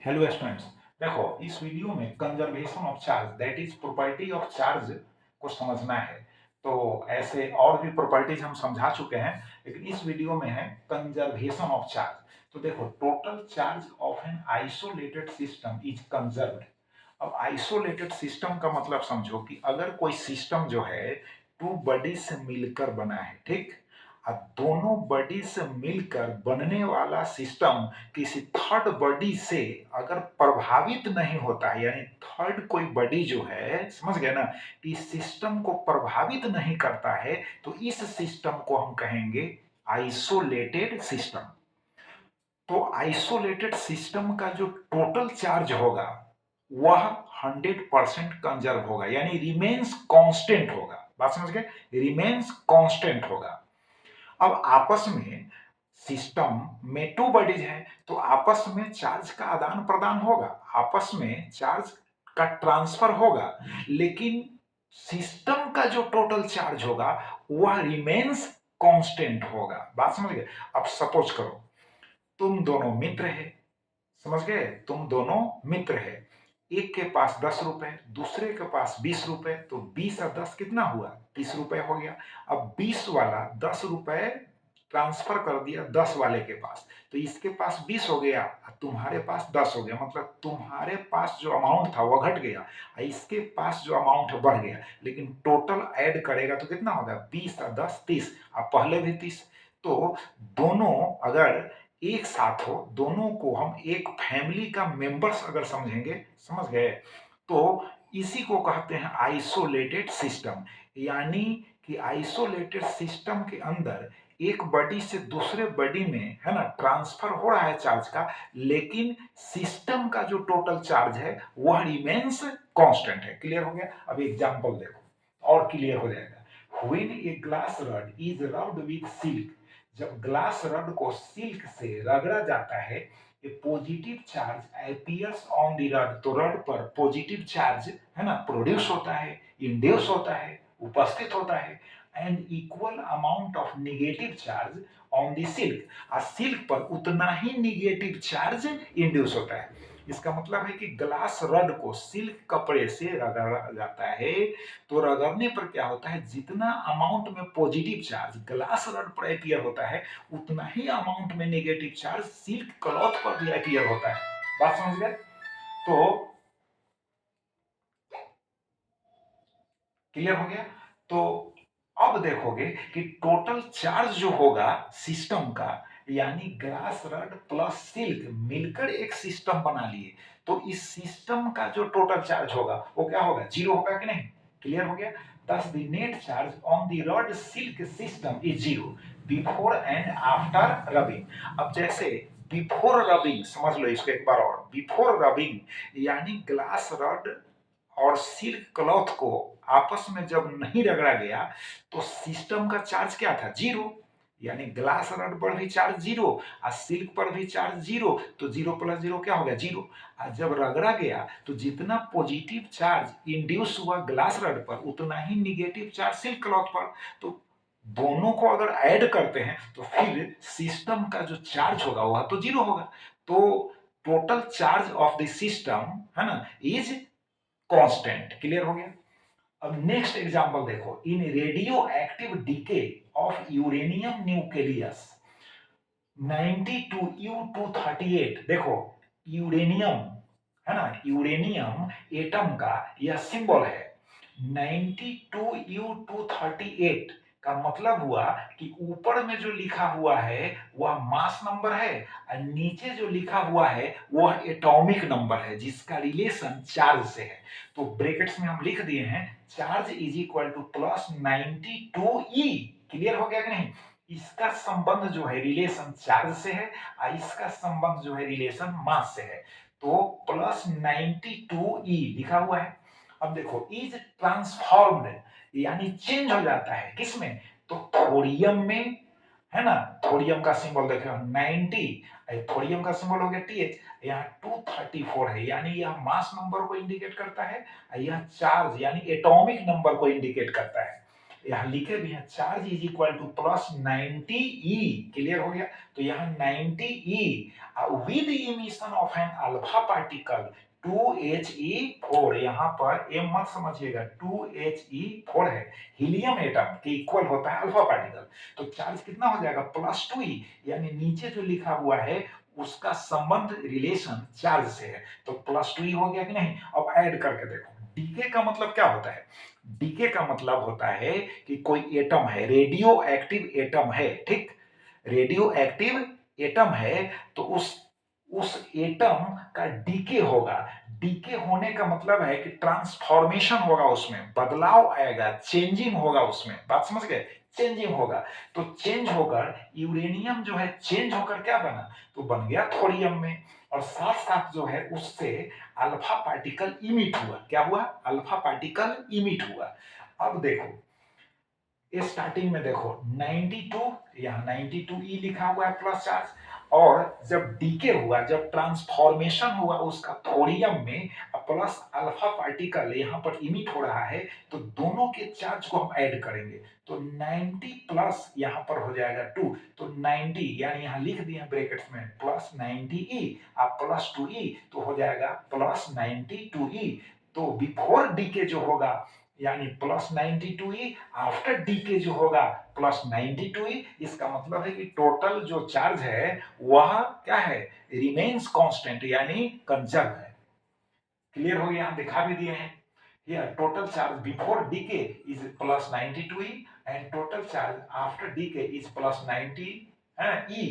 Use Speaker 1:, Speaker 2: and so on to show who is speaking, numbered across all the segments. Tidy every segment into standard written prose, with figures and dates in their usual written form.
Speaker 1: Hello students. देखो, इस video में conservation of charge that is property of charge को समझना है। तो ऐसे और भी प्रॉपर्टीज हम समझा चुके हैं, लेकिन इस वीडियो में है कंजर्वेशन ऑफ चार्ज। तो देखो, total charge of an isolated system is conserved. अब आइसोलेटेड सिस्टम का मतलब समझो कि अगर कोई सिस्टम जो है टू बॉडी से मिलकर बना है, ठीक। अब दोनों बॉडी से मिलकर बनने वाला सिस्टम किसी थर्ड बॉडी से अगर प्रभावित नहीं होता है, यानी थर्ड कोई बॉडी जो है, समझ गए ना, इस सिस्टम को प्रभावित नहीं करता है, तो इस सिस्टम को हम कहेंगे आइसोलेटेड सिस्टम। तो आइसोलेटेड सिस्टम का जो टोटल चार्ज होगा वह 100% कंजर्व होगा, यानी रिमेन्स कांस्टेंट होगा। बात समझ गए? रिमेन्स कांस्टेंट होगा। अब आपस में सिस्टम में टू बॉडीज हैं, तो आपस में चार्ज का आदान प्रदान होगा, आपस में चार्ज का ट्रांसफर होगा, लेकिन सिस्टम का जो टोटल चार्ज होगा वह रिमेन्स कांस्टेंट होगा। बात समझ गए? अब सपोज करो तुम दोनों मित्र है, समझ गए? तुम दोनों मित्र है, एक के पास 10 रुपए, दूसरे के पास 20 रुपए, तो 20 और 10 कितना हुआ? 30 रुपए हो गया। अब 20 वाला 10 रुपए ट्रांसफर कर दिया 10 वाले के पास, तो इसके पास 20 हो गया और तुम्हारे पास 10 हो गया, मतलब तुम्हारे पास जो अमाउंट था वह घट गया और इसके पास जो अमाउंट है बढ़ गया, लेकिन टोटल ऐड करेगा तो कितना होगा? 20 और 10 30, अब पहले भी 30। तो दोनों अगर एक साथ हो, दोनों को हम एक फैमिली का मेंबर्स अगर समझेंगे, समझ गए, तो इसी को कहते हैं आइसोलेटेड सिस्टम। यानी कि आइसोलेटेड सिस्टम के अंदर एक बॉडी से दूसरे बॉडी में, है ना, ट्रांसफर हो रहा है चार्ज का, लेकिन सिस्टम का जो टोटल चार्ज है वह रिमेन्स कांस्टेंट है। क्लियर हो गया? अब एग्जांपल देखो और क्लियर हो जाएगा। When a glass rod is rubbed with silk, जब ग्लास रड को सिल्क से रगड़ा जाता है, a positive charge appears on the rod, तो रड पर पॉजिटिव चार्ज, है ना, प्रोड्यूस होता है, इंड्यूस होता है, उपस्थित होता है, and equal amount of negative charge on the silk, और सिल्क पर उतना ही नेगेटिव चार्ज इंड्यूस होता है। इसका मतलब है कि ग्लास रड को सिल्क कपड़े से रगड़ा जाता है, तो रगड़ने पर क्या होता है, जितना अमाउंट में पॉजिटिव चार्ज ग्लास रड पर अपीयर होता है, उतना ही अमाउंट में नेगेटिव चार्ज सिल्क क्लॉथ पर भी अपीयर होता है। बात समझ गए? तो क्लियर हो गया? तो अब देखोगे कि टोटल चार्ज जो होगा सिस्टम का, यानी ग्लास रड प्लस सिल्क मिलकर एक सिस्टम बना लिए, तो इस सिस्टम का जो टोटल चार्ज होगा वो क्या होगा? जीरो होगा कि नहीं? क्लियर हो गया? thus the net charge on the rod silk system is zero before and after rubbing। अब जैसे बिफोर रबिंग, समझ लो इसको एक बार और, बिफोर रबिंग यानी ग्लास रड और सिल्क क्लॉथ को आपस में जब नहीं रगड़ा गया तो सिस्टम का चार्ज क्या था? जीरो। यानी ग्लास रड पर भी चार्ज जीरो और सिल्क पर भी चार्ज जीरो, तो जीरो प्लस जीरो क्या हो गया? जीरो। और जब रगड़ा गया तो जितना पॉजिटिव चार्ज इंड्यूस हुआ ग्लास रड पर, उतना ही निगेटिव चार्ज सिल्क क्लॉथ पर। तो दोनों को अगर ऐड करते हैं तो फिर सिस्टम का जो चार्ज होगा वह तो जीरो होगा। तो total charge of the system, है ना, इज कांस्टेंट। क्लियर हो गया? अब नेक्स्ट एग्जांपल देखो। इन radio active DK of uranium nucleus 92U238, देखो यूरेनियम, है ना, यूरेनियम एटम का यह सिंबल है 92U238। का मतलब हुआ कि ऊपर में जो लिखा हुआ है वह मास नंबर है और नीचे जो लिखा हुआ है वह एटॉमिक नंबर है जिसका रिलेशन चार्ज से है। तो ब्रैकेट्स में हम लिख दिए हैं charge is equal to plus 92E। Clear हो गया कि नहीं? इसका संबंध जो है रिलेशन चार्ज से है और इसका संबंध जो है रिलेशन मास से है। तो प्लस 92E लिखा हुआ है। अब देखो इज ट्रांसफॉर्म्ड यानी चेंज हो जाता है किसमें? तो थोरियम में, है ना, थोरियम का सिंबल देखो 90, थोरियम का सिंबल हो गया TH, यहाँ 234 है, यानी यह मास नंबर को इंडिकेट करता है, यह चार्ज यानी एटॉमिक नंबर को इंडिकेट करता है। यहाँ लिखे भी हैं charge is equal to plus 90 E, clear हो गया। तो यहाँ 90 E with emission of an alpha particle 2He4, यहाँ पर m मत समझिएगा, 2He4 है, हीलियम एटम के इक्वल होता है अल्फा पार्टिकल। तो चार्ज कितना हो जाएगा प्लस 2E, यानी नीचे जो लिखा हुआ है उसका संबंध रिलेशन चार्ज से है, तो प्लस 2E हो गया कि नहीं। अब ऐड करके देखो, डीके का मतलब क्या होता है, डीके का मतलब होता है कि कोई एटम है, रेडियो एक्टिव एटम है, ठीक, रेडियो एक्टिव एटम है, तो उस एटम का डीके होगा। डीके होने का मतलब है कि ट्रांसफॉर्मेशन होगा, उसमें बदलाव आएगा, चेंजिंग होगा, उसमें बात समझ गए, चेंजिंग होगा। तो चेंज होकर यूरेनियम जो है चेंज होकर क्या बना, तो बन गया थोरियम में, और साथ साथ जो है उससे अल्फा पार्टिकल इमिट हुआ। क्या हुआ, अल्फा पार्टिकल इमिट हुआ। अब देखो स्टार्टिंग में देखो 92, यहाँ 92E लिखा हुआ है प्लस चार्ज, और जब डीके हुआ, जब ट्रांसफॉर्मेशन हुआ उसका थोरियम में, प्लस अल्फा पार्टिकल यहाँ पर इमिट हो रहा है, तो दोनों के चार्ज को हम ऐड करेंगे, तो 90 प्लस यहाँ पर हो जाएगा 2, तो 90 यानी यहाँ लिख दिए ब्रैकेट्स में प्लस 90E आप प्लस 2E, तो हो जाएगा प्लस 92E। तो बिफोर डीके जो होगा यानी प्लस 92E, आफ्टर डीके जो होगा प्लस 92E, इसका मतलब है कि टोटल जो चार्ज है वह क्या है, रिमेन्स कांस्टेंट यानी कंजर्व है। क्लियर हो गया, हम दिखा भी दिए हैं। Here total charge before decay is plus 92E and total charge after decay is plus 90 E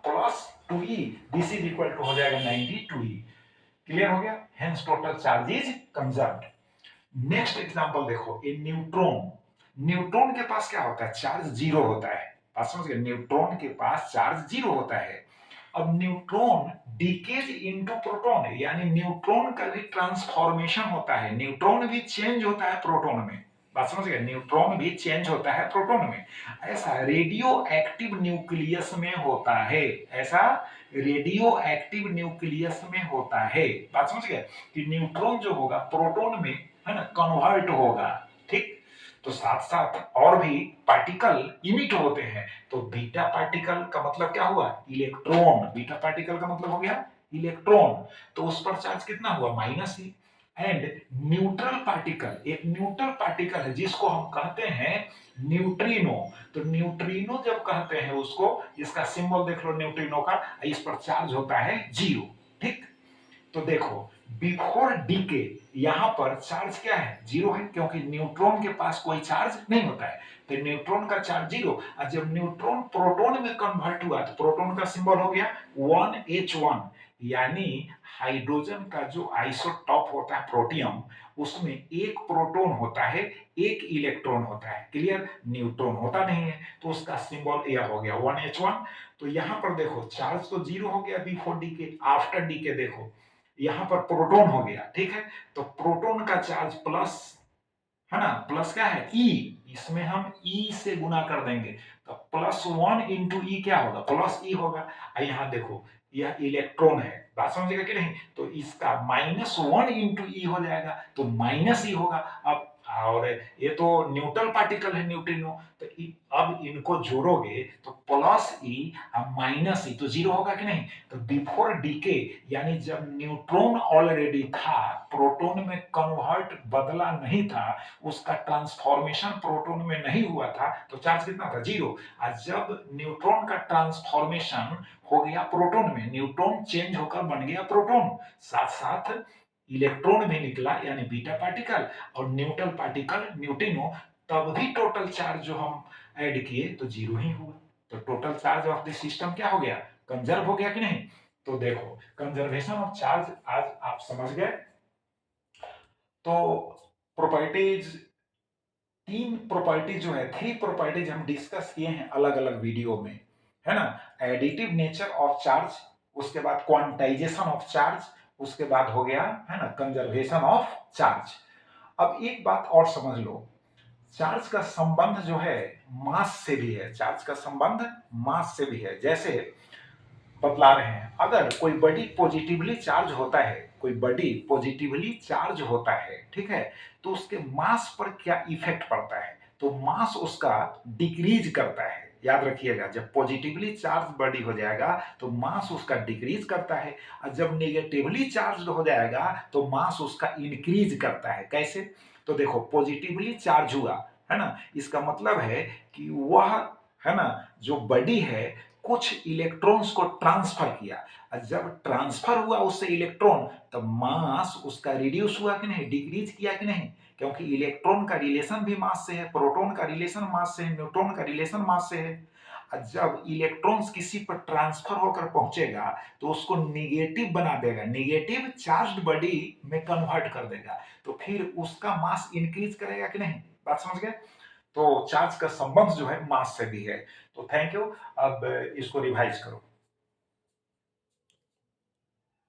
Speaker 1: plus 2E, this is equal to हो जाएगा 92E। क्लियर हो गया, hence total charge is conserved। Next example देखो, ए neutron, neutron के पास क्या होता है, charge zero होता है, बात समझ गए, न्यूट्रॉन के पास चार्ज जीरो होता है। अब न्यूट्रॉन डीकेज इनटू प्रोटॉन, यानी न्यूट्रॉन का भी ट्रांसफॉर्मेशन होता है, न्यूट्रॉन भी चेंज होता है प्रोटॉन में, बात समझ गए, न्यूट्रॉन भी चेंज होता है प्रोटॉन में। ऐसा रेडियो एक्टिव न्यूक्लियस में होता है, ऐसा रेडियो एक्टिव न्यूक्लियस में होता है, बात समझ गए, कि न्यूट्रॉन जो होगा प्रोटॉन में है ना कन्वर्ट होगा, ठीक। तो साथ साथ और भी पार्टिकल इमिट होते हैं, तो बीटा पार्टिकल का मतलब क्या हुआ, इलेक्ट्रॉन, बीटा पार्टिकल का मतलब हो गया इलेक्ट्रॉन, तो उस पर चार्ज कितना हुआ -E। एंड न्यूट्रल पार्टिकल, एक न्यूट्रल पार्टिकल है जिसको हम कहते हैं न्यूट्रिनो, तो न्यूट्रिनो जब कहते हैं उसको, इसका सिंबल देख लो न्यूट्रिनो का, इस पर चार्ज होता है 0, ठीक। तो देखो बिफोर डीके यहां पर चार्ज क्या है, 0 है, क्योंकि न्यूट्रॉन के पास कोई चार्ज नहीं होता है, तो न्यूट्रॉन का चार्ज 0, और जब न्यूट्रॉन प्रोटॉन में कन्वर्ट हुआ तो प्रोटॉन का सिंबल हो गया 1H1, यानी हाइड्रोजन का जो आइसोटॉप होता है प्रोटियम, उसमें एक प्रोटॉन होता है, एक इलेक्ट्रॉन होता है, क्लियर, न्यूट्रॉन होता नहीं है, तो उसका सिंबल यह हो गया 1H1। तो यहां पर देखो चार्ज तो 0 हो गया बिफोर डीके, आफ्टर डीके देखो यहां पर प्रोटॉन हो गया, ठीक है, तो प्रोटॉन का चार्ज प्लस है ना, प्लस क्या है E, इसमें हम E से गुना कर देंगे, तो +1 इंटू ई क्या होगा, प्लस E होगा। यहाँ देखो यह इलेक्ट्रॉन है, बात समझेगा कि नहीं, तो इसका -1 इंटू ई हो जाएगा, तो -E होगा। अब और ये तो न्यूट्रल पार्टिकल है न्यूट्रिनो, तो अब इनको जोड़ोगे तो +E और -E, तो 0 होगा कि नहीं। तो बिफोर डीके यानी जब न्यूट्रॉन ऑलरेडी था, प्रोटॉन में कन्वर्ट बदला नहीं था, उसका ट्रांसफॉर्मेशन प्रोटॉन में नहीं हुआ था, तो चार्ज कितना था 0। और जब न्यूट्रॉन का ट्रांसफॉर्मेशन हो गया प्रोटॉन में, न्यूट्रॉन चेंज होकर बन गया प्रोटॉन, साथ साथ इलेक्ट्रॉन भी निकला यानी बीटा पार्टिकल, और न्यूट्रल पार्टिकल न्यूट्रिनो, तब भी टोटल चार्ज जो हम ऐड किए तो 0 ही हुआ। तो total charge of the system क्या हो गया, कंजर्व हो गया कि नहीं। तो देखो कंजर्वेशन ऑफ चार्ज आज आप समझ गए। तो प्रॉपर्टीज, 3 प्रॉपर्टीज जो है, 3 प्रॉपर्टीज हम डिस्कस किए हैं अलग अलग वीडियो में, है ना। एडिटिव नेचर ऑफ चार्ज, उसके बाद क्वांटाइजेशन ऑफ चार्ज, उसके बाद हो गया है ना कंजर्वेशन ऑफ चार्ज। अब एक बात और समझ लो, चार्ज का संबंध जो है मास से भी है, चार्ज का संबंध मास से भी है। जैसे बतला रहे हैं, अगर कोई बॉडी पॉजिटिवली चार्ज होता है, कोई बॉडी पॉजिटिवली चार्ज होता है, ठीक है, तो उसके मास पर क्या इफेक्ट पड़ता है। तो मास उसका डिक्रीज करता है। याद रखिएगा, जब पॉजिटिवली चार्ज बॉडी हो जाएगा तो मास उसका डिक्रीज करता है, और जब नेगेटिवली चार्ज हो जाएगा तो मास उसका इंक्रीज करता है। कैसे? तो देखो, पॉजिटिवली चार्ज हुआ है ना, इसका मतलब है कि वह, है ना, जो बॉडी है कुछ इलेक्ट्रॉन्स को ट्रांसफर किया, और जब ट्रांसफर हुआ उससे इलेक्ट्रॉन, तब मास उसका रिड्यूस हुआ कि नहीं, डिक्रीज किया कि नहीं? क्योंकि इलेक्ट्रॉन का रिलेशन भी मास से है, प्रोटॉन का रिलेशन मास से है, न्यूट्रॉन का रिलेशन मास से है। और जब इलेक्ट्रॉन्स किसी पर ट्रांसफर होकर पहुंचेगा तो उसको निगेटिव बना देगा, निगेटिव चार्ज्ड बॉडी में कन्वर्ट कर देगा, तो फिर उसका मास इंक्रीज करेगा कि नहीं? बात समझ गए? तो चार्ज का संबंध जो है मास से भी है। तो थैंक यू। अब इसको रिवाइज करो।